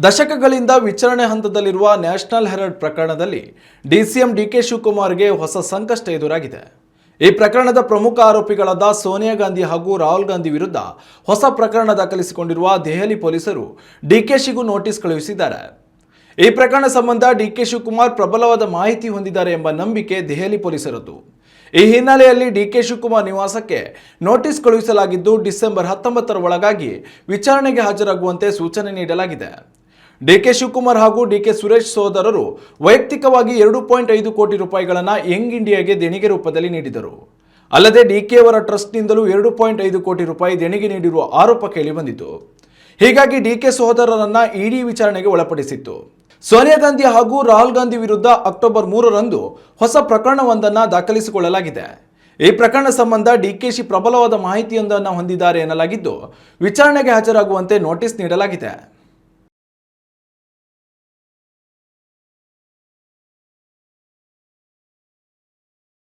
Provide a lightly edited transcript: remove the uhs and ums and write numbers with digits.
ದಶಕಗಳಿಂದ ವಿಚಾರಣೆ ಹಂತದಲ್ಲಿರುವ ನ್ಯಾಷನಲ್ ಹೆರಾಲ್ಡ್ ಪ್ರಕರಣದಲ್ಲಿ ಡಿಸಿಎಂ ಡಿಕೆ ಶಿವಕುಮಾರ್ಗೆ ಹೊಸ ಸಂಕಷ್ಟ ಎದುರಾಗಿದೆ. ಈ ಪ್ರಕರಣದ ಪ್ರಮುಖ ಆರೋಪಿಗಳಾದ ಸೋನಿಯಾ ಗಾಂಧಿ ಹಾಗೂ ರಾಹುಲ್ ಗಾಂಧಿ ವಿರುದ್ಧ ಹೊಸ ಪ್ರಕರಣ ದಾಖಲಿಸಿಕೊಂಡಿರುವ ದೆಹಲಿ ಪೊಲೀಸರು ಡಿಕೆಶಿಗೂ ನೋಟಿಸ್ ಕಳುಹಿಸಿದ್ದಾರೆ. ಈ ಪ್ರಕರಣ ಸಂಬಂಧ ಡಿಕೆ ಶಿವಕುಮಾರ್ ಪ್ರಬಲವಾದ ಮಾಹಿತಿ ಹೊಂದಿದ್ದಾರೆ ಎಂಬ ನಂಬಿಕೆ ದೆಹಲಿ ಪೊಲೀಸರದ್ದು. ಈ ಹಿನ್ನೆಲೆಯಲ್ಲಿ ಡಿಕೆ ಶಿವಕುಮಾರ್ ನಿವಾಸಕ್ಕೆ ನೋಟಿಸ್ ಕಳುಹಿಸಲಾಗಿದ್ದು ಡಿಸೆಂಬರ್ 19ರ ಒಳಗಾಗಿ ವಿಚಾರಣೆಗೆ ಹಾಜರಾಗುವಂತೆ ಸೂಚನೆ ನೀಡಲಾಗಿದೆ. ಡಿಕೆ ಶಿವಕುಮಾರ್ ಹಾಗೂ ಡಿಕೆ ಸುರೇಶ್ ಸಹೋದರರು ವೈಯಕ್ತಿಕವಾಗಿ 2.5 ಕೋಟಿ ರೂಪಾಯಿಗಳನ್ನು ಯಂಗ್ ಇಂಡಿಯಾಗೆ ದೇಣಿಗೆ ರೂಪದಲ್ಲಿ ನೀಡಿದರು. ಅಲ್ಲದೆ ಡಿಕೆ ಅವರ ಟ್ರಸ್ಟ್ನಿಂದಲೂ 2.5 ಕೋಟಿ ರೂಪಾಯಿ ದೇಣಿಗೆ ನೀಡಿರುವ ಆರೋಪ ಕೇಳಿಬಂದಿತು. ಹೀಗಾಗಿ ಡಿಕೆ ಸಹೋದರರನ್ನ ಇಡಿ ವಿಚಾರಣೆಗೆ ಒಳಪಡಿಸಿತ್ತು. ಸೋನಿಯಾ ಗಾಂಧಿ ಹಾಗೂ ರಾಹುಲ್ ಗಾಂಧಿ ವಿರುದ್ಧ ಅಕ್ಟೋಬರ್ 3ರಂದು ಹೊಸ ಪ್ರಕರಣವೊಂದನ್ನು ದಾಖಲಿಸಿಕೊಳ್ಳಲಾಗಿದೆ. ಈ ಪ್ರಕರಣ ಸಂಬಂಧ ಡಿಕೆಶಿ ಪ್ರಬಲವಾದ ಮಾಹಿತಿಯೊಂದನ್ನು ಹೊಂದಿದ್ದಾರೆ ಎನ್ನಲಾಗಿದ್ದು, ವಿಚಾರಣೆಗೆ ಹಾಜರಾಗುವಂತೆ ನೋಟಿಸ್ ನೀಡಲಾಗಿದೆ.